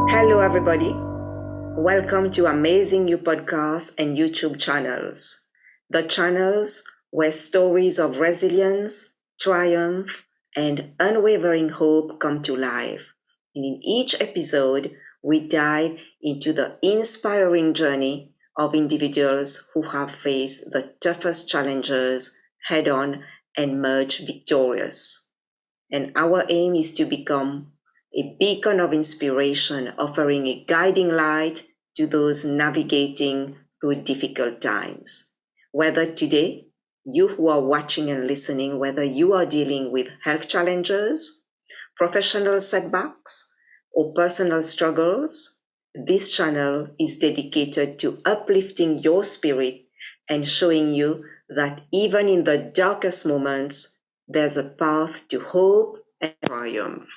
Hello, everybody. Welcome to Amazing You podcast and YouTube channels, the channels where stories of resilience, triumph, and unwavering hope come to life. And in each episode, we dive into the inspiring journey of individuals who have faced the toughest challenges head on and emerge victorious. And our aim is to become a beacon of inspiration, offering a guiding light to those navigating through difficult times. Whether today, you who are watching and listening, whether you are dealing with health challenges, professional setbacks, or personal struggles, this channel is dedicated to uplifting your spirit and showing you that even in the darkest moments, there's a path to hope and triumph.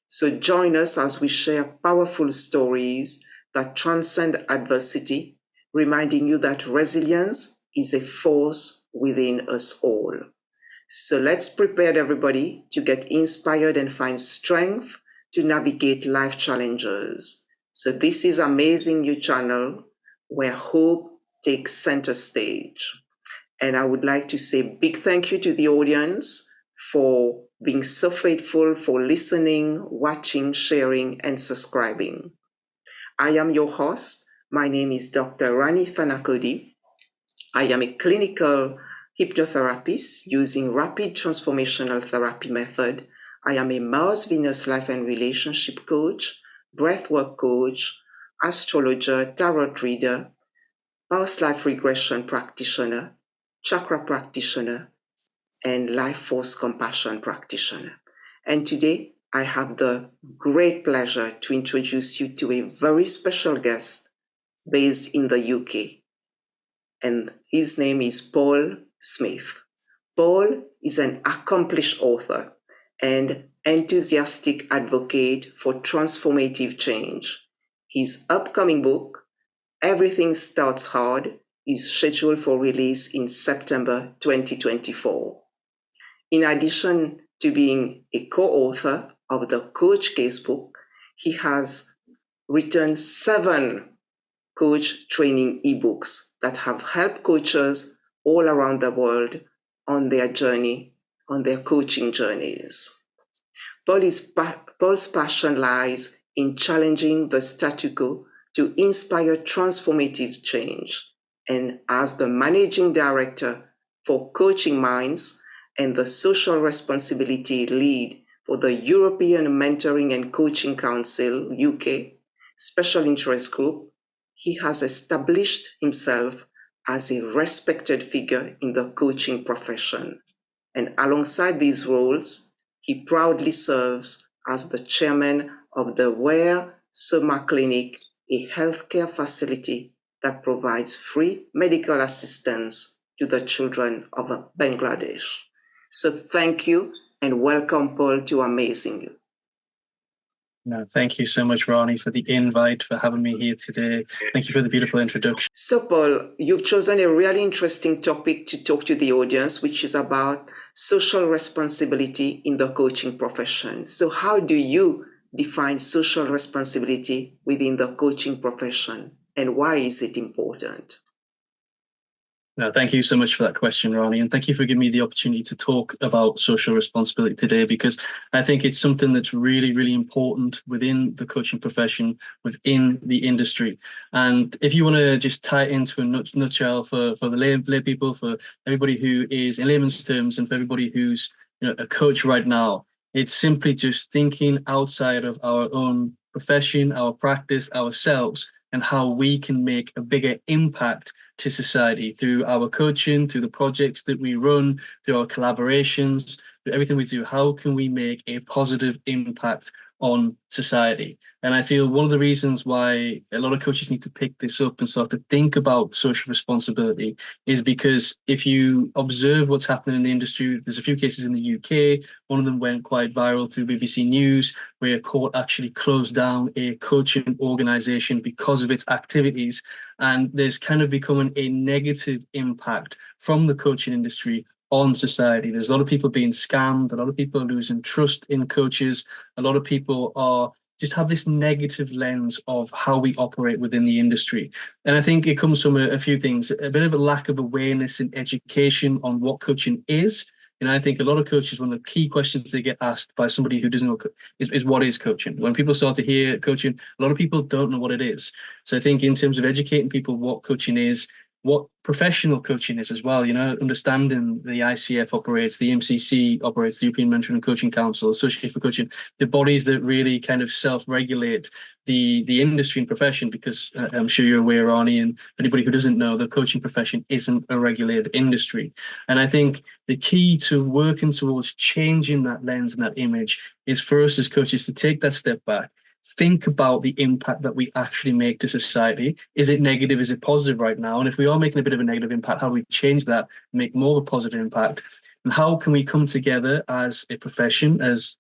So join us as we share powerful stories that transcend adversity, reminding you that resilience is a force within us all. So let's prepare everybody to get inspired and find strength to navigate life challenges. So this is Amazing You channel, where hope takes center stage. And I would like to say a big thank you to the audience for being so faithful, for listening, watching, sharing, and subscribing. I am your host. My name is Dr. Rani Thanacoody. I am a clinical hypnotherapist using rapid transformational therapy method. I am a Mars, Venus, life and relationship coach, breathwork coach, astrologer, tarot reader, past life regression practitioner, chakra practitioner, and life force compassion practitioner. And today I have the great pleasure to introduce you to a very special guest based in the UK. And his name is Paul Smith. Paul is an accomplished author and enthusiastic advocate for transformative change. His upcoming book, Everything Starts Hard, is scheduled for release in September 2024. In addition to being a co-author of the Coach Casebook, he has written 7 coach training ebooks that have helped coaches all around the world on their journey, on their coaching journeys. Paul's passion lies in challenging the status quo to inspire transformative change. And as the managing director for Coaching Minds and the social responsibility lead for the European Mentoring and Coaching Council, UK, special interest group, he has established himself as a respected figure in the coaching profession. And alongside these roles, he proudly serves as the chairman of the Ware Soma Clinic, a healthcare facility that provides free medical assistance to the children of Bangladesh. So thank you and welcome, Paul, to Amazing You. No, thank you so much, Rani, for the invite, for having me here today. Thank you for the beautiful introduction. So, Paul, you've chosen a really interesting topic to talk to the audience, which is about social responsibility in the coaching profession. So how do you define social responsibility within the coaching profession, and why is it important? No, thank you so much for that question, Rani, and thank you for giving me the opportunity to talk about social responsibility today, because I think it's something that's really, really important within the coaching profession, within the industry. And if you want to just tie it into a nutshell for the lay people, for everybody who is in layman's terms, and for everybody who's a coach right now, it's simply just thinking outside of our own profession, our practice, ourselves, and how we can make a bigger impact to society through our coaching, through the projects that we run, through our collaborations, through everything we do. How can we make a positive impact on society. And I feel one of the reasons why a lot of coaches need to pick this up and start to think about social responsibility is because if you observe what's happening in the industry, there's a few cases in the UK. One of them went quite viral through BBC News, where a court actually closed down a coaching organization because of its activities. And there's kind of becoming a negative impact from the coaching industry on society. There's a lot of people being scammed, a lot of people are losing trust in coaches, a lot of people are just have this negative lens of how we operate within the industry. And I think it comes from a few things, a bit of a lack of awareness and education on what coaching is. And I think a lot of coaches, one of the key questions they get asked by somebody who doesn't know is what is coaching? When people start to hear coaching, a lot of people don't know what it is. So I think in terms of educating people what coaching is, what professional coaching is as well, understanding the ICF operates, the EMCC operates, the European Mentoring and Coaching Council, Association for Coaching, the bodies that really kind of self-regulate the industry and profession, because I'm sure you're aware, Rani, and anybody who doesn't know, the coaching profession isn't a regulated industry. And I think the key to working towards changing that lens and that image is for us as coaches to take that step back, think about the impact that we actually make to society. Is it negative? Is it positive right now? And if we are making a bit of a negative impact, how do we change that, make more of a positive impact? And how can we come together as a profession, as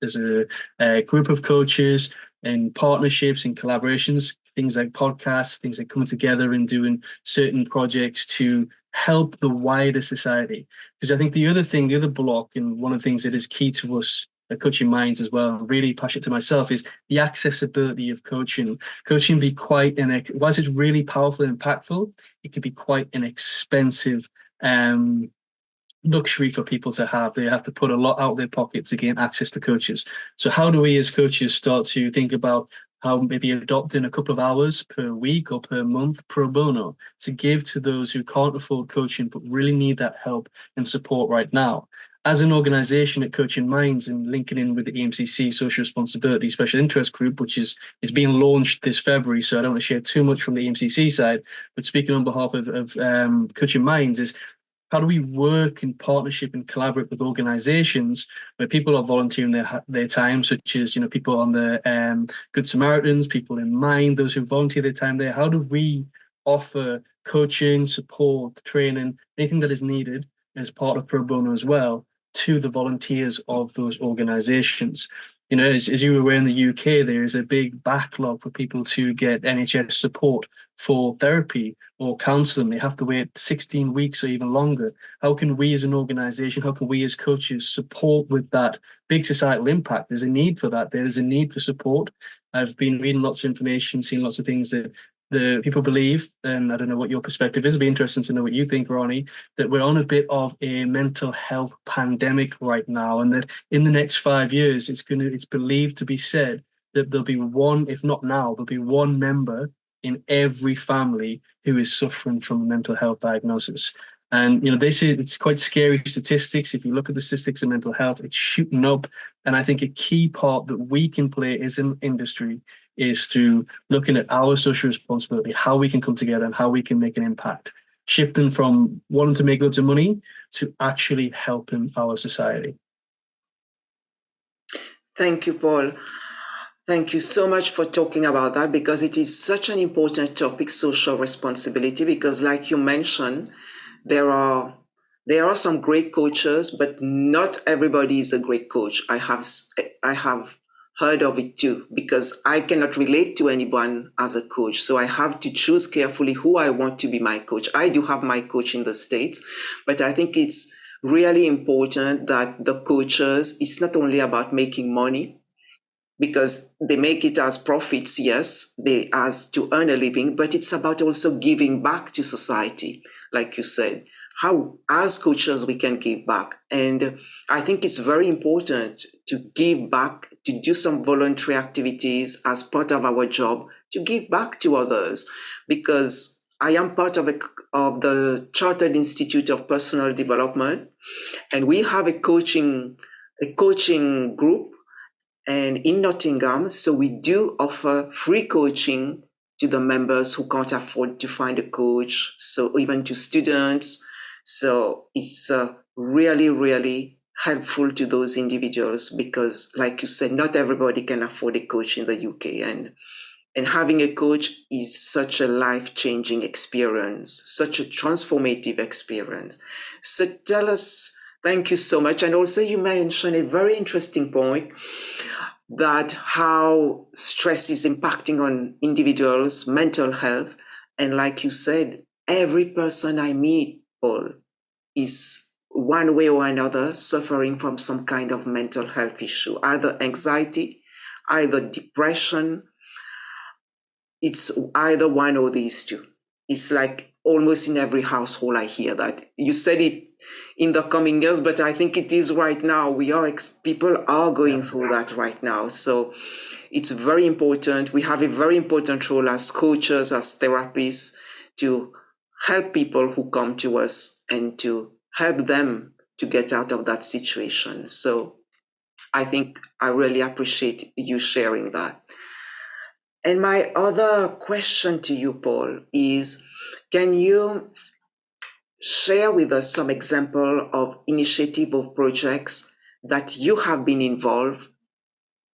a group of coaches and partnerships and collaborations, things like podcasts, things like coming together and doing certain projects to help the wider society? Because I think the other block, and one of the things that is key to us Coaching Minds as well, really passionate to myself, is the accessibility of coaching. Coaching be quite whilst it's really powerful and impactful, it can be quite an expensive luxury for people to have. They have to put a lot out of their pocket to gain access to coaches. So how do we as coaches start to think about how maybe adopting a couple of hours per week or per month pro bono to give to those who can't afford coaching but really need that help and support right now? As an organization at Coaching Minds and linking in with the EMCC Social Responsibility Special Interest Group, which is being launched this February, so I don't want to share too much from the EMCC side, but speaking on behalf of Coaching Minds, is how do we work in partnership and collaborate with organizations where people are volunteering their time, such as people on the Good Samaritans, people in Mind, those who volunteer their time there? How do we offer coaching, support, training, anything that is needed as part of pro bono as well to the volunteers of those organizations? As you were aware, in the UK, there is a big backlog for people to get NHS support for therapy or counselling. They have to wait 16 weeks or even longer. How can we as an organisation, how can we as coaches support with that big societal impact? There's a need for that. There's a need for support. I've been reading lots of information, seeing lots of things that the people believe, and I don't know what your perspective is. It'd be interesting to know what you think, Ronnie, that we're on a bit of a mental health pandemic right now, and that in the next 5 years, it's believed to be said that there'll be one, if not now, there'll be one member in every family who is suffering from a mental health diagnosis. And they say it's quite scary statistics. If you look at the statistics of mental health, it's shooting up. And I think a key part that we can play as an industry is through looking at our social responsibility, how we can come together and how we can make an impact, shifting from wanting to make loads of money to actually helping our society. Thank you, Paul. Thank you so much for talking about that, because it is such an important topic, social responsibility, because like you mentioned, there are some great coaches, but not everybody is a great coach. I have heard of it too, because I cannot relate to anyone as a coach. So I have to choose carefully who I want to be my coach. I do have my coach in the States, but I think it's really important that the coaches, it's not only about making money, because they make it as profits, yes, they as to earn a living, but it's about also giving back to society, like you said. How, as coaches, we can give back. And I think it's very important to give back, to do some voluntary activities as part of our job, to give back to others, because I am part of the Chartered Institute of Personal Development, and we have a coaching group and in Nottingham. So we do offer free coaching to the members who can't afford to find a coach, so even to students. So it's really, really helpful to those individuals because, like you said, not everybody can afford a coach in the UK, and having a coach is such a life-changing experience, such a transformative experience. So tell us, thank you so much. And also you mentioned a very interesting point, that how stress is impacting on individuals' mental health. And like you said, every person I meet, Paul, is one way or another suffering from some kind of mental health issue, either anxiety, either depression. It's either one or these two. It's like almost in every household I hear that. You said it in the coming years, but I think it is right now. People are going through that right now. So it's very important. We have a very important role as coaches, as therapists, to help people who come to us and to help them to get out of that situation. So I think I really appreciate you sharing that. And my other question to you, Paul, is can you share with us some example of initiative of projects that you have been involved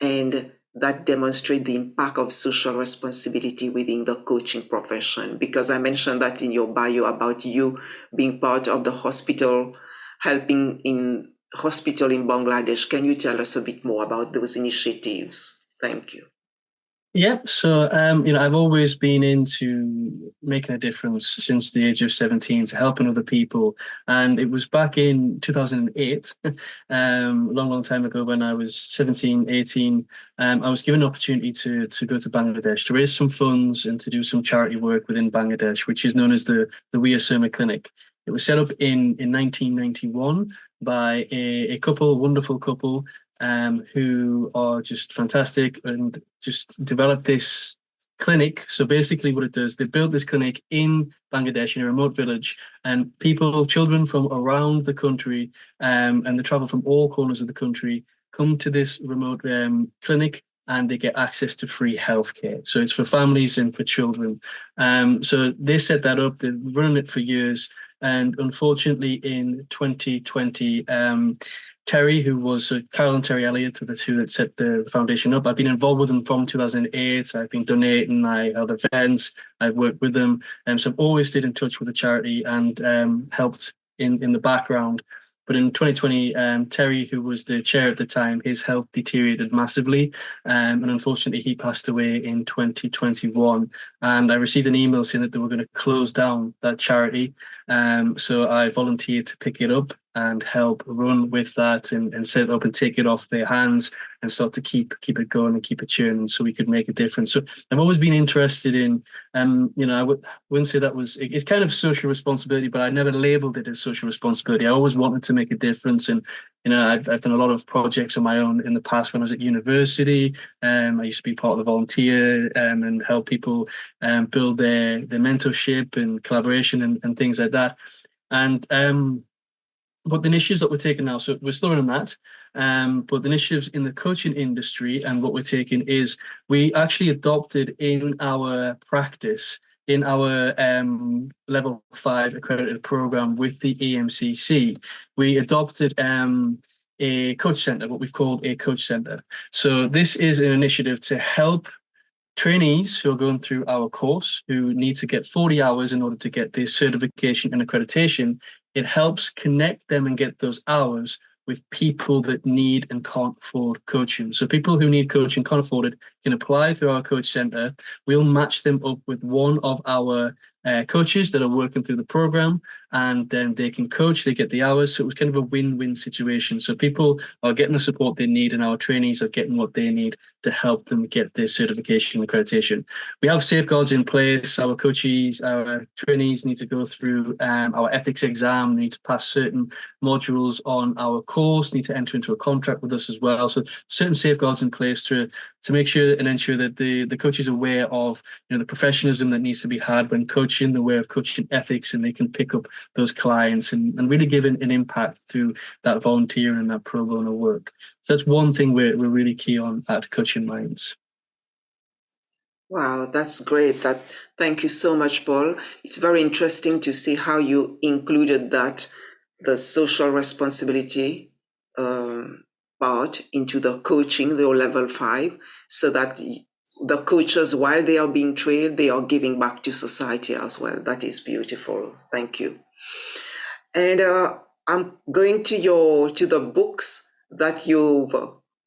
and that demonstrate the impact of social responsibility within the coaching profession? Because I mentioned that in your bio about you being part of the hospital, helping in hospital in Bangladesh. Can you tell us a bit more about those initiatives? Thank you. Yeah, so I've always been into making a difference since the age of 17 to helping other people. And it was back in 2008, a long, long time ago when I was 17, 18. I was given an opportunity to go to Bangladesh to raise some funds and to do some charity work within Bangladesh, which is known as the Weir Surma Clinic. It was set up in 1991 by a couple, a wonderful couple, who are just fantastic and just developed this clinic. So basically what it does, they built this clinic in Bangladesh in a remote village, and people, children from around the country, and they travel from all corners of the country, come to this remote clinic, and they get access to free healthcare. So it's for families and for children. So they set that up, they've run it for years. And unfortunately, in 2020, Terry, who was Carol and Terry Elliott, are the two that set the foundation up. I've been involved with them from 2008. I've been donating, I held events, I've worked with them. So I've always stayed in touch with the charity and helped in the background. But in 2020, Terry, who was the chair at the time, his health deteriorated massively. And unfortunately, he passed away in 2021. And I received an email saying that they were going to close down that charity. So I volunteered to pick it up and help run with that and set it up and take it off their hands and start to keep it going and keep it churning so we could make a difference. So I've always been interested in, I wouldn't say that was, it's kind of social responsibility, but I never labeled it as social responsibility. I always wanted to make a difference. And, I've done a lot of projects on my own in the past when I was at university. I used to be part of the volunteer and help people build their mentorship and collaboration and things like that. And but the initiatives that we're taking now, so we're still on that, but the initiatives in the coaching industry and what we're taking is we actually adopted in our practice, in our level 5 accredited program with the EMCC, we adopted a coach center, what we've called a coach center. So this is an initiative to help trainees who are going through our course who need to get 40 hours in order to get their certification and accreditation. It helps connect them and get those hours with people that need and can't afford coaching. So people who need coaching, can't afford it, can apply through our coach center. We'll match them up with one of our coaches that are working through the program, and then they can coach, they get the hours. So it was kind of a win-win situation. So people are getting the support they need and our trainees are getting what they need to help them get their certification and accreditation. We have safeguards in place. Our coaches, our trainees need to go through our ethics exam, need to pass certain modules on our course, need to enter into a contract with us as well. So certain safeguards in place to make sure and ensure that the coach is aware of the professionalism that needs to be had when coaching, the way of coaching ethics, and they can pick up those clients and really give an impact through that volunteer and that pro bono work. So that's one thing we're really key on at Coaching Minds. Wow, that's great. Thank you so much, Paul. It's very interesting to see how you included that, the social responsibility part into the coaching, the level 5, so that the coaches, while they are being trained, they are giving back to society as well. That is beautiful. Thank you. And I'm going to the books that you've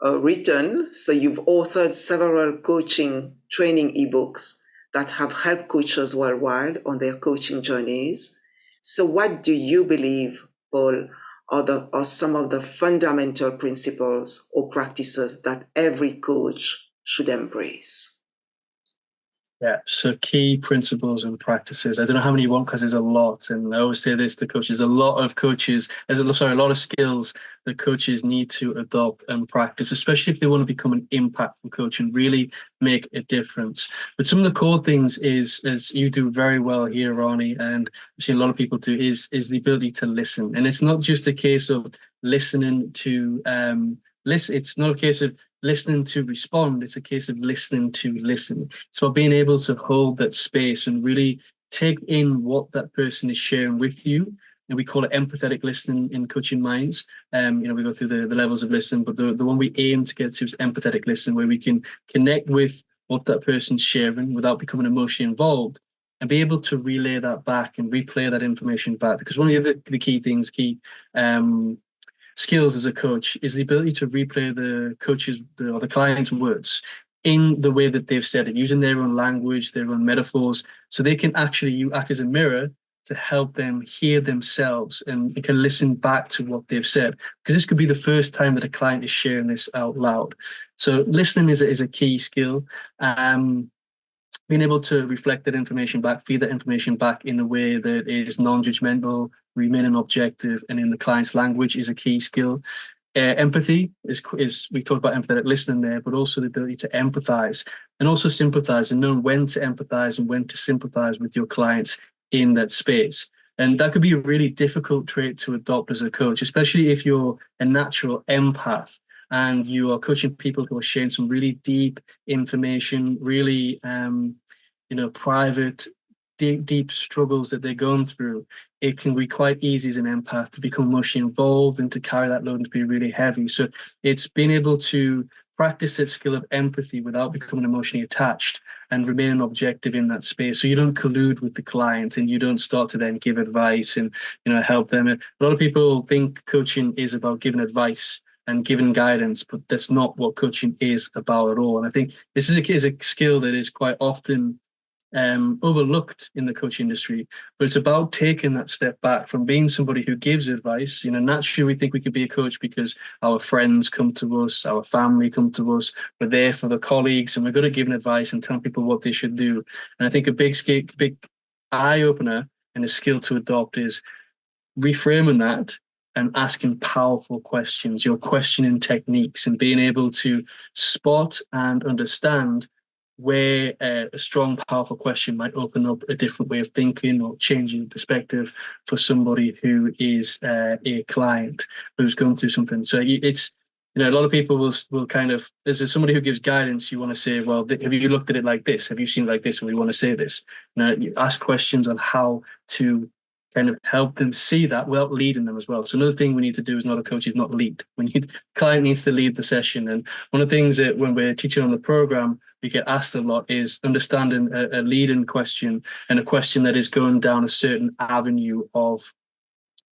written. So you've authored several coaching training ebooks that have helped coaches worldwide on their coaching journeys. So what do you believe, Paul, are some of the fundamental principles or practices that every coach should embrace? Yeah, so key principles and practices. I don't know how many you want because there's a lot, and I always say this to coaches: a lot of skills that coaches need to adopt and practice, especially if they want to become an impactful coach and really make a difference. But some of the core things is, as you do very well here, Rani, and I've seen a lot of people do, is the ability to listen. And it's not just a case of listening to listen. It's not a case of listening to respond. It's a case of listening to listen. It's about being able to hold that space and really take in what that person is sharing with you. And we call it empathetic listening in coaching minds. We go through the levels of listening, but the one we aim to get to is empathetic listening, where we can connect with what that person's sharing without becoming emotionally involved, and be able to relay that back and replay that information back. Because one of the key skills as a coach is the ability to replay or the client's words in the way that they've said it, using their own language, their own metaphors, so they can actually, you act as a mirror to help them hear themselves and can listen back to what they've said. Because this could be the first time that a client is sharing this out loud. So listening is a key skill. Being able to reflect that information back, feed that information back in a way that is non-judgmental, remaining objective, and in the client's language is a key skill. Empathy is we talked about empathetic listening there, but also the ability to empathize and also sympathize, and knowing when to empathize and when to sympathize with your clients in that space. And that could be a really difficult trait to adopt as a coach, especially if you're a natural empath and you are coaching people who are sharing some really deep information, really private, deep struggles that they're going through. It can be quite easy as an empath to become emotionally involved and to carry that load and to be really heavy. So it's being able to practice that skill of empathy without becoming emotionally attached and remaining objective in that space. So you don't collude with the client and you don't start to then give advice and help them. A lot of people think coaching is about giving advice and giving guidance, but that's not what coaching is about at all. And I think this is a skill that is quite often overlooked in the coaching industry, but it's about taking that step back from being somebody who gives advice. Naturally we think we could be a coach because our friends come to us, our family come to us, we're there for the colleagues, and we're good at giving advice and telling people what they should do. And I think a big eye opener and a skill to adopt is reframing that and asking powerful questions, your questioning techniques, and being able to spot and understand where a strong, powerful question might open up a different way of thinking or changing perspective for somebody who is a client who's going through something. So it's, a lot of people will kind of, as somebody who gives guidance, you want to say, well, have you looked at it like this? Have you seen it like this? And we want to say this. You ask questions on how to kind of help them see that without leading them as well. So another thing we need to do as not a coach is not lead. The client needs to lead the session. And one of the things that when we're teaching on the program, we get asked a lot is understanding a leading question and a question that is going down a certain avenue of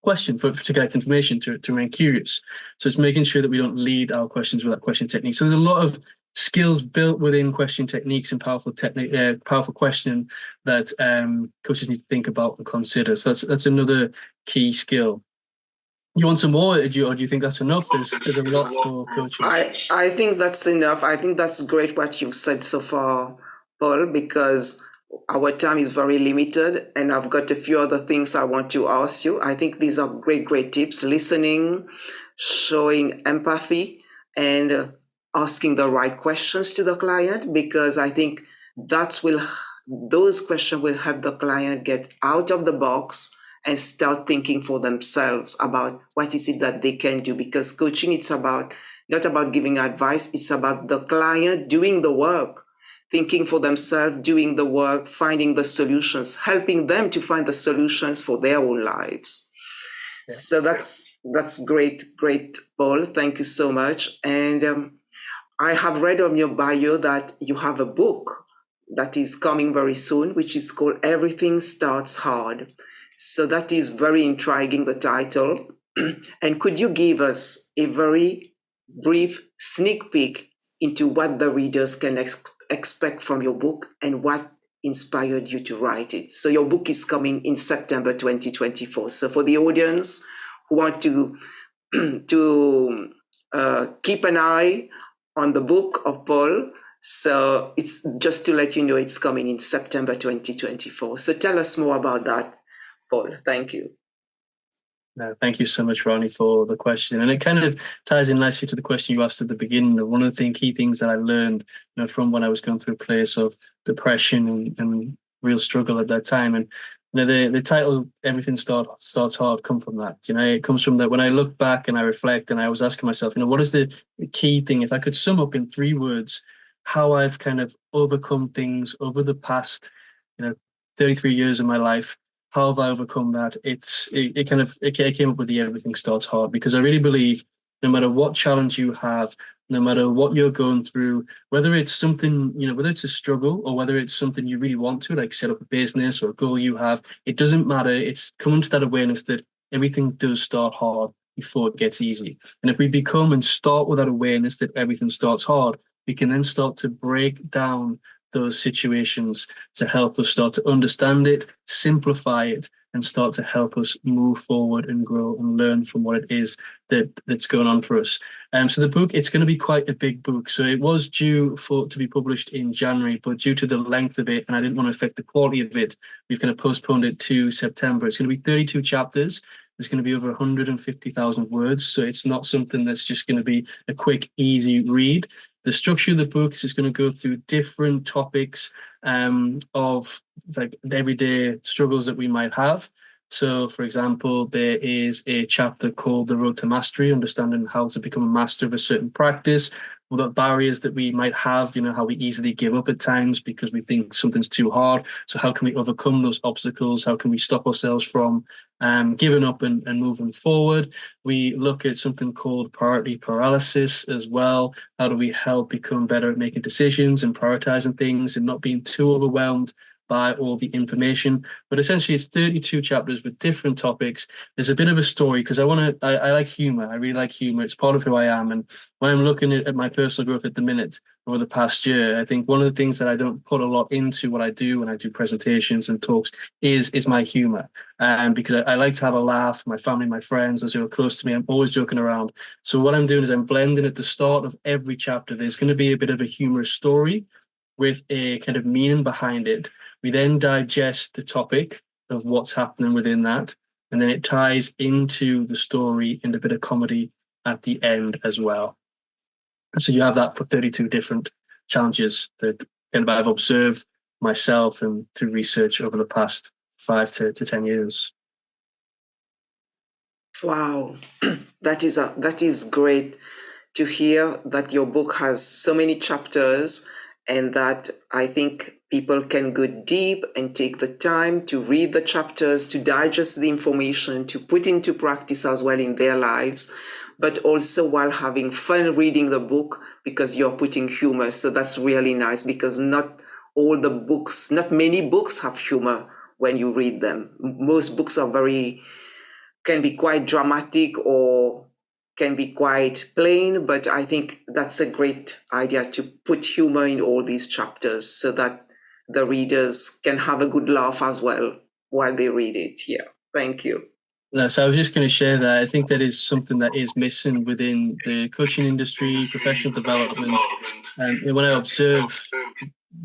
question to get information to remain curious. So it's making sure that we don't lead our questions with that question technique. So there's a lot of skills built within question techniques and powerful questioning that coaches need to think about and consider. So that's another key skill. You want some more, or do you think that's enough? There's a lot for coaches. I think that's enough. I think that's great what you've said so far, Paul, because our time is very limited and I've got a few other things I want to ask you. I think these are great tips: listening, showing empathy, and asking the right questions to the client, because I think those questions will help the client get out of the box and start thinking for themselves about what is it that they can do. Because coaching, it's not about giving advice, it's about the client doing the work, thinking for themselves, doing the work, finding the solutions, helping them to find the solutions for their own lives. Yeah. So That's great, great, Paul. Thank you so much. And I have read on your bio that you have a book that is coming very soon, which is called Everything Starts Hard. So that is very intriguing, the title. And could you give us a very brief sneak peek into what the readers can expect from your book and what inspired you to write it? So your book is coming in September 2024. So for the audience who want to keep an eye on the book of Paul. So it's just to let you know it's coming in September 2024. So tell us more about that, Paul. Thank you. No, thank you so much, Ronnie, for the question. And it kind of ties in nicely to the question you asked at the beginning. One of the key things that I learned, from when I was going through a place of depression and real struggle at that time. And the title "Everything Starts Hard" come from that. It comes from that. When I look back and I reflect, and I was asking myself, what is the key thing? If I could sum up in 3 words how I've kind of overcome things over the past, 33 years of my life. How have I overcome that? It came up with the "Everything Starts Hard" because I really believe no matter what challenge you have, no matter what you're going through, whether it's something, whether it's a struggle or whether it's something you really want to, like set up a business or a goal you have, it doesn't matter. It's coming to that awareness that everything does start hard before it gets easy. And if we become and start with that awareness that everything starts hard, we can then start to break down those situations to help us start to understand it, simplify it, and start to help us move forward and grow and learn from what it is that's going on for us. So the book, it's going to be quite a big book. So it was due to be published in January, but due to the length of it, and I didn't want to affect the quality of it, we've kind of postponed it to September. It's going to be 32 chapters. There's going to be over 150,000 words. So it's not something that's just going to be a quick, easy read. The structure of the book is going to go through different topics of like everyday struggles that we might have. So, for example, there is a chapter called The Road to Mastery, understanding how to become a master of a certain practice, or the barriers that we might have, how we easily give up at times because we think something's too hard. So how can we overcome those obstacles? How can we stop ourselves from giving up and moving forward? We look at something called priority paralysis as well. How do we help become better at making decisions and prioritizing things and not being too overwhelmed by all the information? But essentially it's 32 chapters with different topics. There's a bit of a story because I like humor. I really like humor. It's part of who I am. And when I'm looking at my personal growth at the minute over the past year, I think one of the things that I don't put a lot into what I do when I do presentations and talks is my humor. Because I like to have a laugh. My family, my friends, those who are close to me, I'm always joking around. So what I'm doing is I'm blending at the start of every chapter. There's going to be a bit of a humorous story with a kind of meaning behind it. We then digest the topic of what's happening within that, and then it ties into the story and a bit of comedy at the end as well. So you have that for 32 different challenges that kind of I've observed myself and through research over the past 5 to 10 years. Wow, that is great to hear that your book has so many chapters, and that I think people can go deep and take the time to read the chapters, to digest the information, to put into practice as well in their lives, but also while having fun reading the book because you're putting humor. So that's really nice because not many books have humor when you read them. Most books can be quite dramatic or can be quite plain, but I think that's a great idea to put humor in all these chapters so that the readers can have a good laugh as well while they read it. Yeah, thank you. No, so I was just going to share that I think that is something that is missing within the coaching industry, professional development. And when I observe,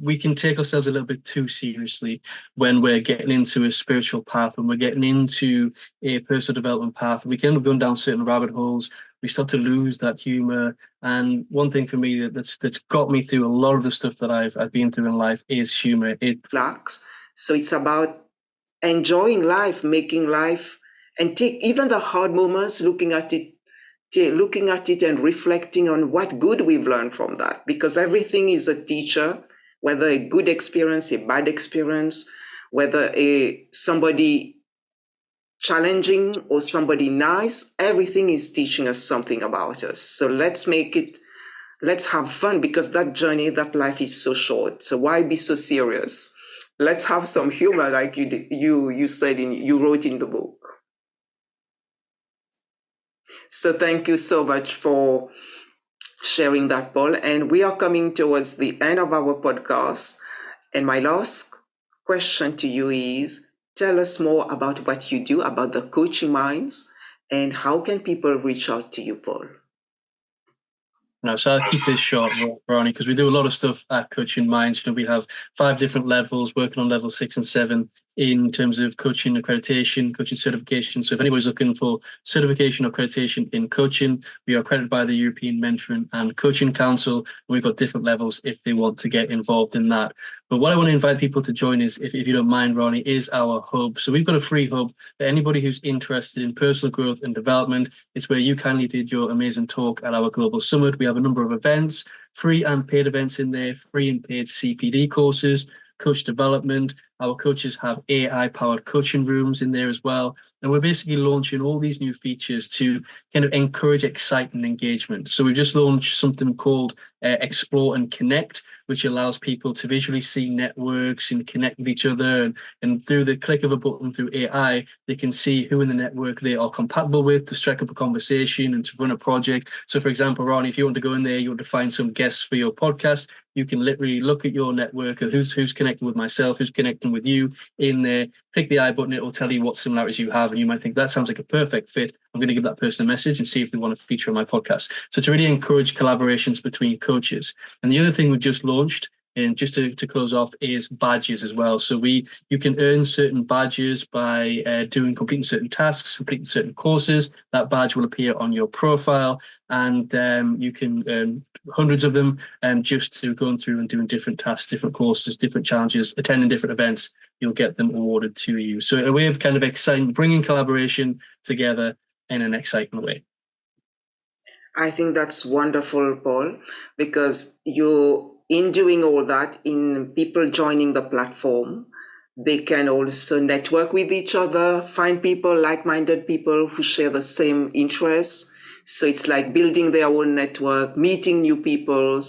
we can take ourselves a little bit too seriously when we're getting into a spiritual path, when we're getting into a personal development path. We can end up going down certain rabbit holes. We start to lose that humor. And one thing for me that's got me through a lot of the stuff that I've been through in life is humor. So it's about enjoying life, making life, and take even the hard moments, looking at it and reflecting on what good we've learned from that, because everything is a teacher, whether a good experience, a bad experience, whether somebody challenging or somebody nice, everything is teaching us something about us. So let's have fun, because that journey, that life is so short. So why be so serious? Let's have some humor, like you said you wrote in the book. So thank you so much for sharing that, Paul. And we are coming towards the end of our podcast. And my last question to you is, tell us more about what you do, about the Coaching Minds, and how can people reach out to you, Paul? No, so I'll keep this short, Ronnie, because we do a lot of stuff at Coaching Minds. We have 5 different levels, working on level 6 and 7 in terms of coaching accreditation, coaching certification. So if anybody's looking for certification or accreditation in coaching, we are accredited by the European Mentoring and Coaching Council. And we've got different levels if they want to get involved in that. But what I want to invite people to join is, if you don't mind, Ronnie, is our hub. So we've got a free hub for anybody who's interested in personal growth and development. It's where you kindly did your amazing talk at our Global Summit. We have a number of events, free and paid events in there, free and paid CPD courses, coach development. Our coaches have AI-powered coaching rooms in there as well. And we're basically launching all these new features to kind of encourage excitement and engagement. So we've just launched something called Explore and Connect, which allows people to visually see networks and connect with each other. And through the click of a button through AI, they can see who in the network they are compatible with to strike up a conversation and to run a project. So for example, Ronnie, if you want to go in there, you want to find some guests for your podcast, you can literally look at your network of who's connected with myself, who's connecting with you in there, click the I button, it will tell you what similarities you have. And you might think that sounds like a perfect fit. I'm going to give that person a message and see if they want to feature on my podcast. So to really encourage collaborations between coaches. And the other thing we just launched, and just to close off, is badges as well. So you can earn certain badges by completing certain tasks, completing certain courses. That badge will appear on your profile, and you can earn hundreds of them just through going through and doing different tasks, different courses, different challenges, attending different events. You'll get them awarded to you. So a way of kind of exciting, bringing collaboration together in an exciting way. I think that's wonderful, Paul, because in doing all that, in people joining the platform, they can also network with each other, find people, like-minded people who share the same interests. So it's like building their own network, meeting new people.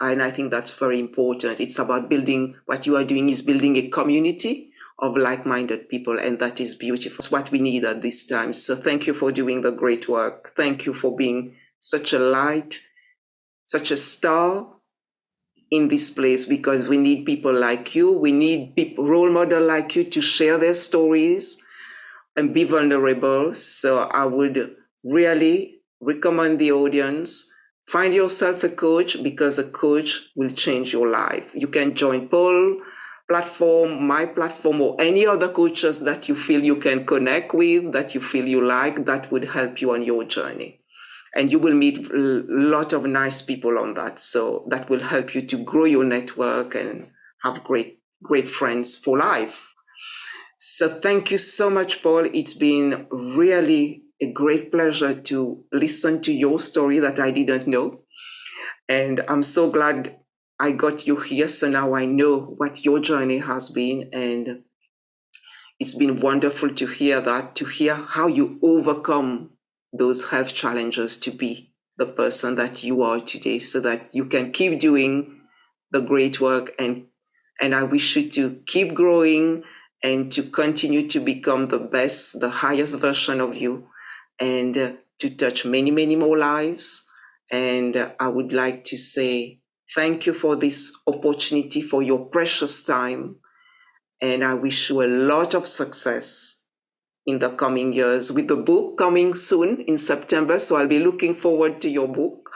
And I think that's very important. It's about building, what you are doing is building a community of like-minded people, and that is beautiful. It's what we need at this time. So thank you for doing the great work. Thank you for being such a light, such a star in this place, because we need people like you. We need people, role model like you, to share their stories and be vulnerable. So I would really recommend the audience, find yourself a coach, because a coach will change your life. You can join Paul platform, my platform, or any other coaches that you feel you can connect with, that you feel you like, that would help you on your journey. And you will meet a lot of nice people on that. So that will help you to grow your network and have great friends for life. So thank you so much, Paul. It's been really a great pleasure to listen to your story that I didn't know. And I'm so glad I got you here. So now I know what your journey has been. And it's been wonderful to hear that, to hear how you overcome those health challenges to be the person that you are today, so that you can keep doing the great work. And I wish you to keep growing and to continue to become the best, the highest version of you, and to touch many, many more lives. And I would like to say thank you for this opportunity, for your precious time. And I wish you a lot of success in the coming years, with the book coming soon in September. So I'll be looking forward to your book.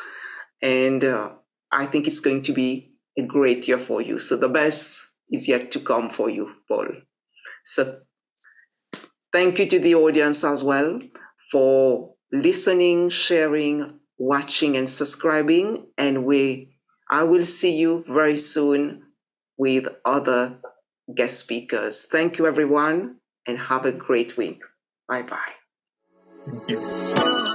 And I think it's going to be a great year for you. So the best is yet to come for you, Paul. So thank you to the audience as well for listening, sharing, watching, and subscribing. And I will see you very soon with other guest speakers. Thank you, everyone, and have a great week. Bye-bye. Thank you.